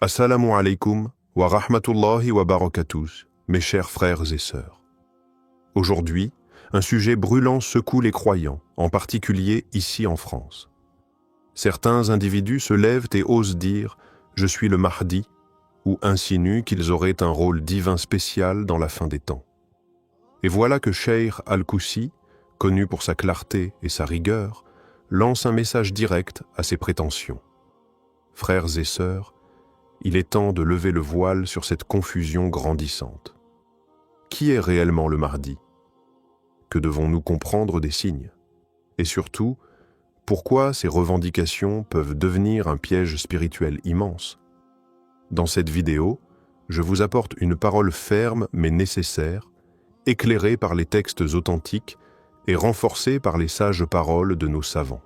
Assalamu alaikum wa rahmatullahi wa barakatuh, mes chers frères et sœurs. Aujourd'hui, un sujet brûlant secoue les croyants, en particulier ici en France. Certains individus se lèvent et osent dire « Je suis le Mahdi » ou insinuent qu'ils auraient un rôle divin spécial dans la fin des temps. Et voilà que Cheikh Al-Koussi, connu pour sa clarté et sa rigueur, lance un message direct à ces prétentions. Frères et sœurs, il est temps de lever le voile sur cette confusion grandissante. Qui est réellement le Mahdi? Que devons-nous comprendre des signes? Et surtout, pourquoi ces revendications peuvent devenir un piège spirituel immense? Dans cette vidéo, je vous apporte une parole ferme mais nécessaire, éclairée par les textes authentiques et renforcée par les sages paroles de nos savants.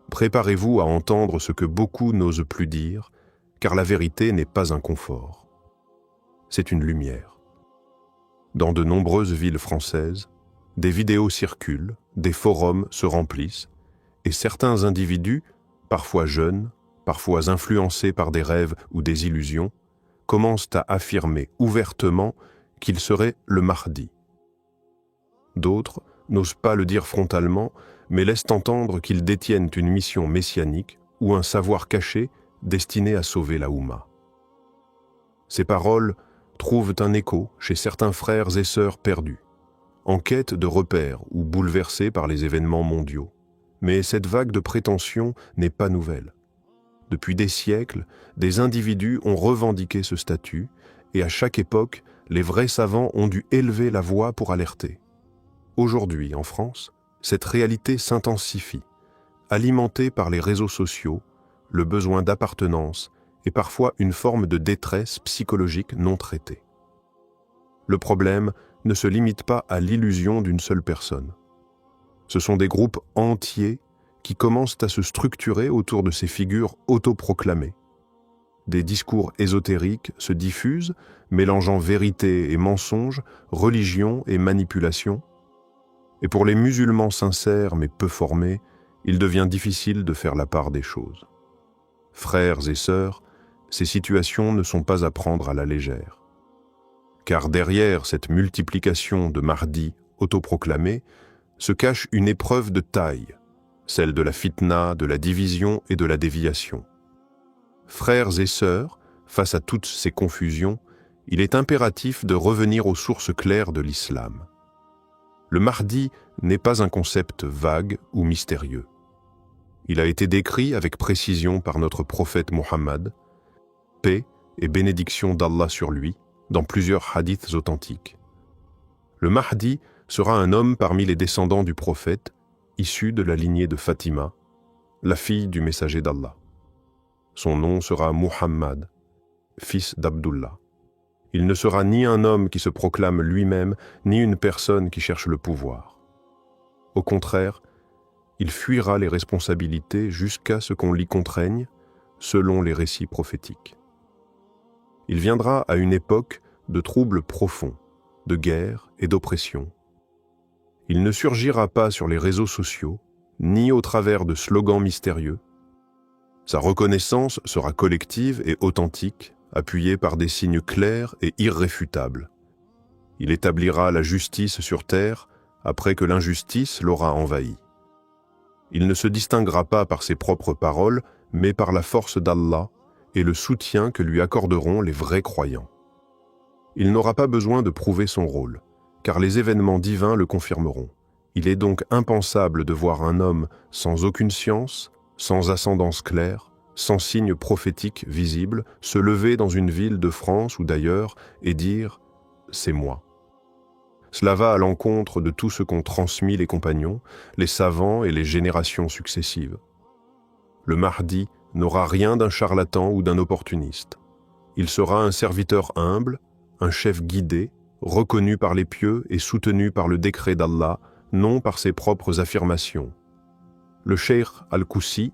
Préparez-vous à entendre ce que beaucoup n'osent plus dire, car la vérité n'est pas un confort. C'est une lumière. Dans de nombreuses villes françaises, des vidéos circulent, des forums se remplissent, et certains individus, parfois jeunes, parfois influencés par des rêves ou des illusions, commencent à affirmer ouvertement qu'il serait le Mahdi. D'autres n'osent pas le dire frontalement, mais laissent entendre qu'ils détiennent une mission messianique ou un savoir caché destiné à sauver la Oumma. Ces paroles trouvent un écho chez certains frères et sœurs perdus, en quête de repères ou bouleversés par les événements mondiaux. Mais cette vague de prétention n'est pas nouvelle. Depuis des siècles, des individus ont revendiqué ce statut, et à chaque époque, les vrais savants ont dû élever la voix pour alerter. Aujourd'hui, en France, cette réalité s'intensifie, alimentée par les réseaux sociaux, le besoin d'appartenance et parfois une forme de détresse psychologique non traitée. Le problème ne se limite pas à l'illusion d'une seule personne. Ce sont des groupes entiers qui commencent à se structurer autour de ces figures autoproclamées. Des discours ésotériques se diffusent, mélangeant vérité et mensonge, religion et manipulation. Et pour les musulmans sincères mais peu formés, il devient difficile de faire la part des choses. Frères et sœurs, ces situations ne sont pas à prendre à la légère. Car derrière cette multiplication de Mahdi autoproclamés se cache une épreuve de taille, celle de la fitna, de la division et de la déviation. Frères et sœurs, face à toutes ces confusions, il est impératif de revenir aux sources claires de l'islam. Le Mahdi n'est pas un concept vague ou mystérieux. Il a été décrit avec précision par notre prophète Mohammed, paix et bénédiction d'Allah sur lui, dans plusieurs hadiths authentiques. Le Mahdi sera un homme parmi les descendants du prophète, issu de la lignée de Fatima, la fille du messager d'Allah. Son nom sera Muhammad, fils d'Abdullah. Il ne sera ni un homme qui se proclame lui-même, ni une personne qui cherche le pouvoir. Au contraire, il fuira les responsabilités jusqu'à ce qu'on l'y contraigne, selon les récits prophétiques. Il viendra à une époque de troubles profonds, de guerre et d'oppression. Il ne surgira pas sur les réseaux sociaux, ni au travers de slogans mystérieux. Sa reconnaissance sera collective et authentique, appuyée par des signes clairs et irréfutables. Il établira la justice sur terre après que l'injustice l'aura envahi. Il ne se distinguera pas par ses propres paroles, mais par la force d'Allah et le soutien que lui accorderont les vrais croyants. Il n'aura pas besoin de prouver son rôle, car les événements divins le confirmeront. Il est donc impensable de voir un homme sans aucune science, sans ascendance claire, sans signe prophétique visible, se lever dans une ville de France ou d'ailleurs et dire « c'est moi ». Cela va à l'encontre de tout ce qu'ont transmis les compagnons, les savants et les générations successives. Le Mahdi n'aura rien d'un charlatan ou d'un opportuniste. Il sera un serviteur humble, un chef guidé, reconnu par les pieux et soutenu par le décret d'Allah, non par ses propres affirmations. Le Cheikh Al-Koussi,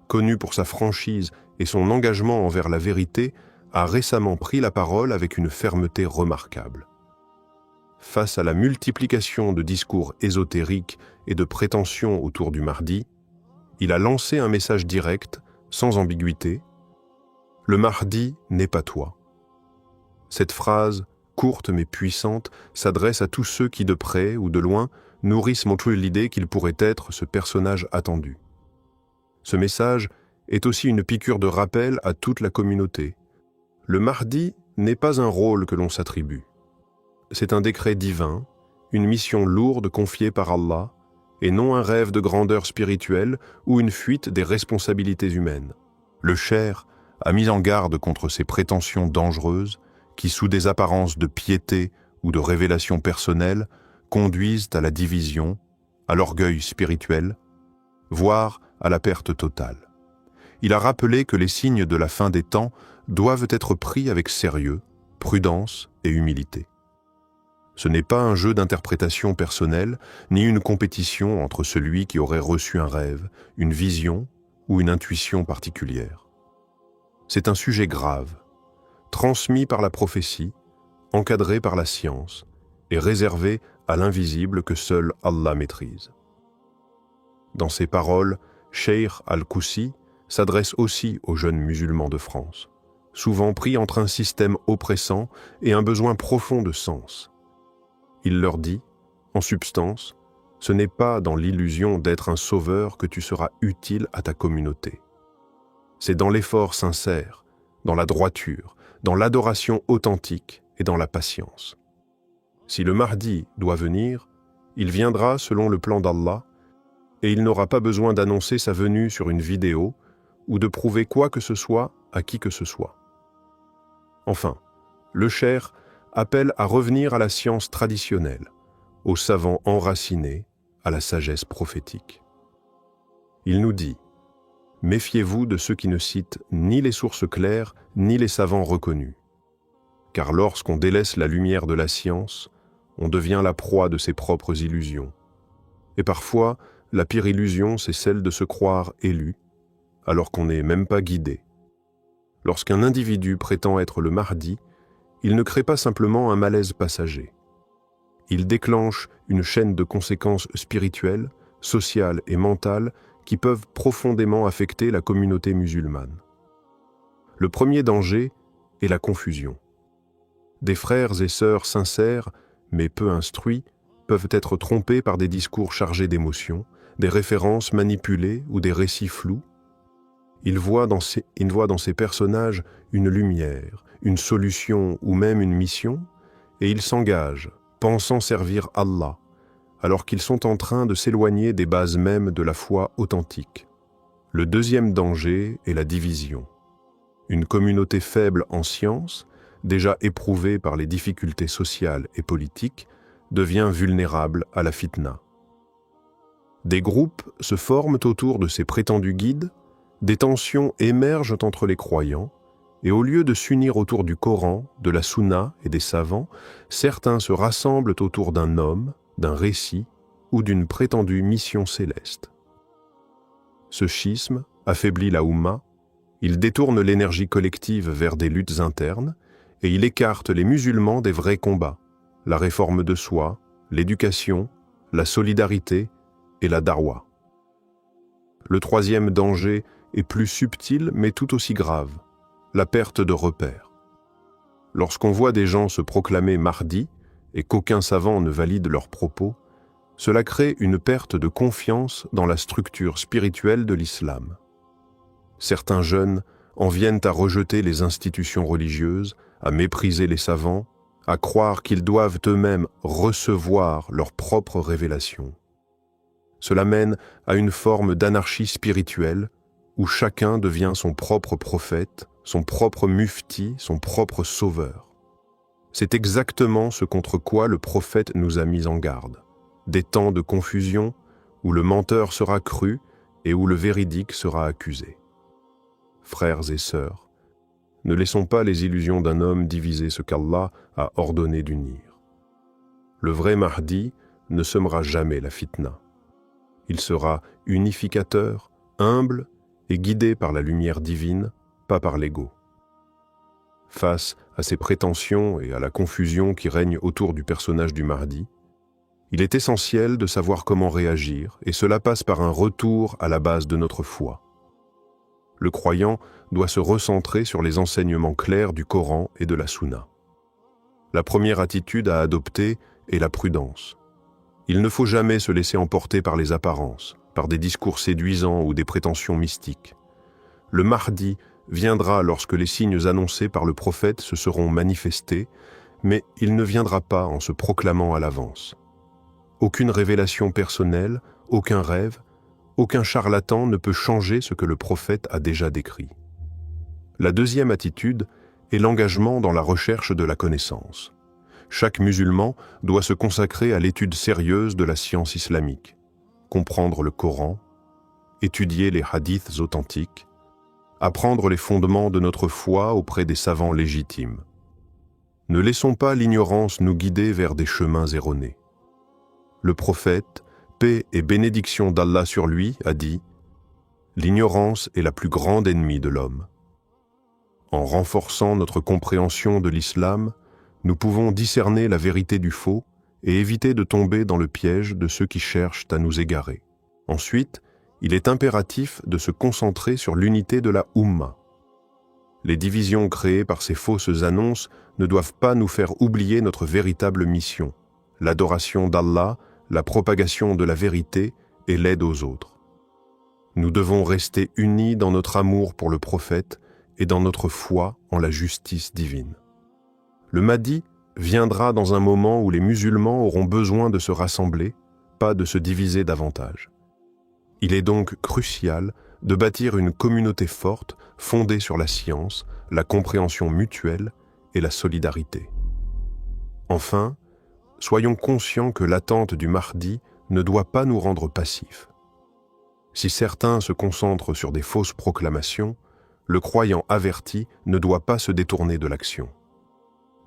connu pour sa franchise et son engagement envers la vérité, a récemment pris la parole avec une fermeté remarquable. Face à la multiplication de discours ésotériques et de prétentions autour du Mahdi, il a lancé un message direct, sans ambiguïté. Le Mahdi n'est pas toi. Cette phrase, courte mais puissante, s'adresse à tous ceux qui, de près ou de loin, nourrissent l'idée qu'il pourrait être ce personnage attendu. Ce message est aussi une piqûre de rappel à toute la communauté. Le Mahdi n'est pas un rôle que l'on s'attribue. C'est un décret divin, une mission lourde confiée par Allah, et non un rêve de grandeur spirituelle ou une fuite des responsabilités humaines. Le Cheikh a mis en garde contre ces prétentions dangereuses qui, sous des apparences de piété ou de révélation personnelle, conduisent à la division, à l'orgueil spirituel, voire à la perte totale. Il a rappelé que les signes de la fin des temps doivent être pris avec sérieux, prudence et humilité. Ce n'est pas un jeu d'interprétation personnelle, ni une compétition entre celui qui aurait reçu un rêve, une vision ou une intuition particulière. C'est un sujet grave, transmis par la prophétie, encadré par la science et réservé à l'invisible que seul Allah maîtrise. Dans ses paroles, Cheikh Al-Koussi s'adresse aussi aux jeunes musulmans de France, souvent pris entre un système oppressant et un besoin profond de sens. Il leur dit, en substance, ce n'est pas dans l'illusion d'être un sauveur que tu seras utile à ta communauté. C'est dans l'effort sincère, dans la droiture, dans l'adoration authentique et dans la patience. Si le Mahdi doit venir, il viendra selon le plan d'Allah et il n'aura pas besoin d'annoncer sa venue sur une vidéo ou de prouver quoi que ce soit à qui que ce soit. Enfin, le Cheikh appelle à revenir à la science traditionnelle, aux savants enracinés, à la sagesse prophétique. Il nous dit « Méfiez-vous de ceux qui ne citent ni les sources claires, ni les savants reconnus. Car lorsqu'on délaisse la lumière de la science, on devient la proie de ses propres illusions. Et parfois, la pire illusion, c'est celle de se croire élu, alors qu'on n'est même pas guidé. Lorsqu'un individu prétend être le Mahdi, il ne crée pas simplement un malaise passager. Il déclenche une chaîne de conséquences spirituelles, sociales et mentales qui peuvent profondément affecter la communauté musulmane. Le premier danger est la confusion. Des frères et sœurs sincères, mais peu instruits, peuvent être trompés par des discours chargés d'émotions, des références manipulées ou des récits flous. Ils voient dans ces personnages une lumière, une solution ou même une mission, et ils s'engagent, pensant servir Allah, alors qu'ils sont en train de s'éloigner des bases mêmes de la foi authentique. Le deuxième danger est la division. Une communauté faible en science, déjà éprouvée par les difficultés sociales et politiques, devient vulnérable à la fitna. Des groupes se forment autour de ces prétendus guides, des tensions émergent entre les croyants, et au lieu de s'unir autour du Coran, de la Sunna et des savants, certains se rassemblent autour d'un homme, d'un récit ou d'une prétendue mission céleste. Ce schisme affaiblit la Oumma, il détourne l'énergie collective vers des luttes internes et il écarte les musulmans des vrais combats, la réforme de soi, l'éducation, la solidarité et la darwa. Le troisième danger est plus subtil mais tout aussi grave, la perte de repères. Lorsqu'on voit des gens se proclamer Mahdi et qu'aucun savant ne valide leurs propos, cela crée une perte de confiance dans la structure spirituelle de l'islam. Certains jeunes en viennent à rejeter les institutions religieuses, à mépriser les savants, à croire qu'ils doivent eux-mêmes recevoir leur propre révélation. Cela mène à une forme d'anarchie spirituelle où chacun devient son propre prophète, son propre mufti, son propre sauveur. C'est exactement ce contre quoi le prophète nous a mis en garde. Des temps de confusion où le menteur sera cru et où le véridique sera accusé. Frères et sœurs, ne laissons pas les illusions d'un homme diviser ce qu'Allah a ordonné d'unir. Le vrai Mahdi ne semera jamais la fitna. Il sera unificateur, humble et guidé par la lumière divine, pas par l'ego. Face à ces prétentions et à la confusion qui règne autour du personnage du Mahdi, il est essentiel de savoir comment réagir, et cela passe par un retour à la base de notre foi. Le croyant doit se recentrer sur les enseignements clairs du Coran et de la Sunna. La première attitude à adopter est la prudence. Il ne faut jamais se laisser emporter par les apparences, par des discours séduisants ou des prétentions mystiques. Le Mahdi viendra lorsque les signes annoncés par le prophète se seront manifestés, mais il ne viendra pas en se proclamant à l'avance. Aucune révélation personnelle, aucun rêve, aucun charlatan ne peut changer ce que le prophète a déjà décrit. La deuxième attitude est l'engagement dans la recherche de la connaissance. Chaque musulman doit se consacrer à l'étude sérieuse de la science islamique, comprendre le Coran, étudier les hadiths authentiques, apprendre les fondements de notre foi auprès des savants légitimes. Ne laissons pas l'ignorance nous guider vers des chemins erronés. Le prophète, paix et bénédiction d'Allah sur lui, a dit « L'ignorance est la plus grande ennemie de l'homme. » En renforçant notre compréhension de l'islam, nous pouvons discerner la vérité du faux et éviter de tomber dans le piège de ceux qui cherchent à nous égarer. Ensuite, il est impératif de se concentrer sur l'unité de la Ummah. Les divisions créées par ces fausses annonces ne doivent pas nous faire oublier notre véritable mission, l'adoration d'Allah, la propagation de la vérité et l'aide aux autres. Nous devons rester unis dans notre amour pour le prophète et dans notre foi en la justice divine. Le Mahdi viendra dans un moment où les musulmans auront besoin de se rassembler, pas de se diviser davantage. Il est donc crucial de bâtir une communauté forte fondée sur la science, la compréhension mutuelle et la solidarité. Enfin, soyons conscients que l'attente du Mahdi ne doit pas nous rendre passifs. Si certains se concentrent sur des fausses proclamations, le croyant averti ne doit pas se détourner de l'action.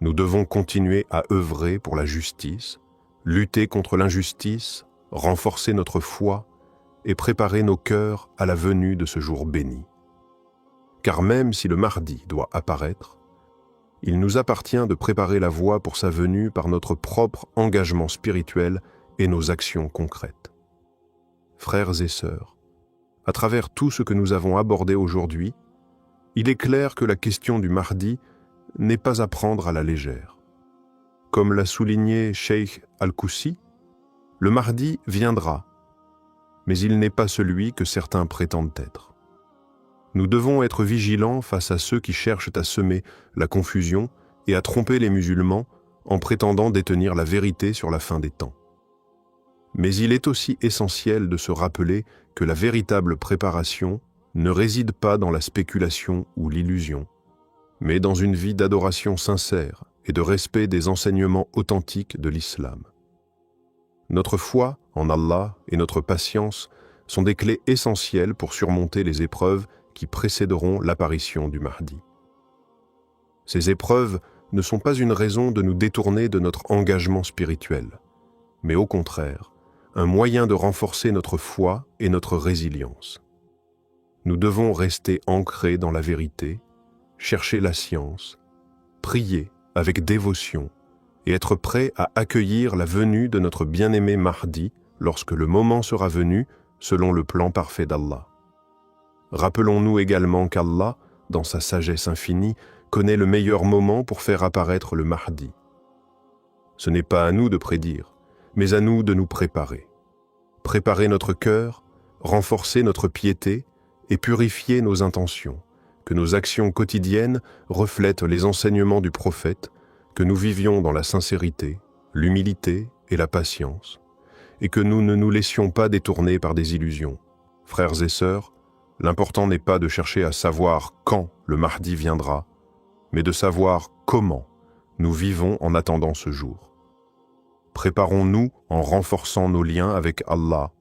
Nous devons continuer à œuvrer pour la justice, lutter contre l'injustice, renforcer notre foi et préparer nos cœurs à la venue de ce jour béni. Car même si le Mahdi doit apparaître, il nous appartient de préparer la voie pour sa venue par notre propre engagement spirituel et nos actions concrètes. Frères et sœurs, à travers tout ce que nous avons abordé aujourd'hui, il est clair que la question du Mahdi n'est pas à prendre à la légère. Comme l'a souligné Cheikh Al-Koussi, le Mahdi viendra, mais il n'est pas celui que certains prétendent être. Nous devons être vigilants face à ceux qui cherchent à semer la confusion et à tromper les musulmans en prétendant détenir la vérité sur la fin des temps. Mais il est aussi essentiel de se rappeler que la véritable préparation ne réside pas dans la spéculation ou l'illusion, mais dans une vie d'adoration sincère et de respect des enseignements authentiques de l'islam. Notre foi en Allah et notre patience sont des clés essentielles pour surmonter les épreuves qui précéderont l'apparition du Mahdi. Ces épreuves ne sont pas une raison de nous détourner de notre engagement spirituel, mais au contraire, un moyen de renforcer notre foi et notre résilience. Nous devons rester ancrés dans la vérité, chercher la science, prier avec dévotion et être prêts à accueillir la venue de notre bien-aimé Mahdi lorsque le moment sera venu selon le plan parfait d'Allah. Rappelons-nous également qu'Allah, dans sa sagesse infinie, connaît le meilleur moment pour faire apparaître le Mahdi. Ce n'est pas à nous de prédire, mais à nous de nous préparer. Préparer notre cœur, renforcer notre piété et purifier nos intentions, que nos actions quotidiennes reflètent les enseignements du prophète, que nous vivions dans la sincérité, l'humilité et la patience, et que nous ne nous laissions pas détourner par des illusions. Frères et sœurs, l'important n'est pas de chercher à savoir quand le Mahdi viendra, mais de savoir comment nous vivons en attendant ce jour. Préparons-nous en renforçant nos liens avec Allah,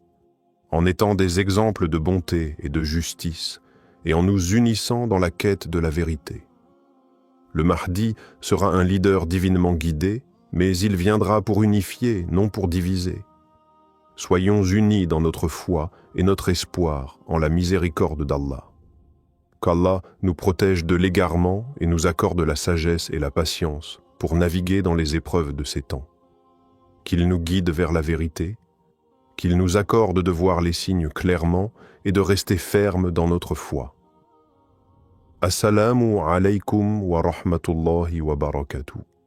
en étant des exemples de bonté et de justice, et en nous unissant dans la quête de la vérité. Le Mahdi sera un leader divinement guidé, mais il viendra pour unifier, non pour diviser. Soyons unis dans notre foi et notre espoir en la miséricorde d'Allah. Qu'Allah nous protège de l'égarement et nous accorde la sagesse et la patience pour naviguer dans les épreuves de ces temps. Qu'il nous guide vers la vérité, qu'il nous accorde de voir les signes clairement et de rester fermes dans notre foi. Assalamu alaykum wa rahmatullahi wa barakatuh.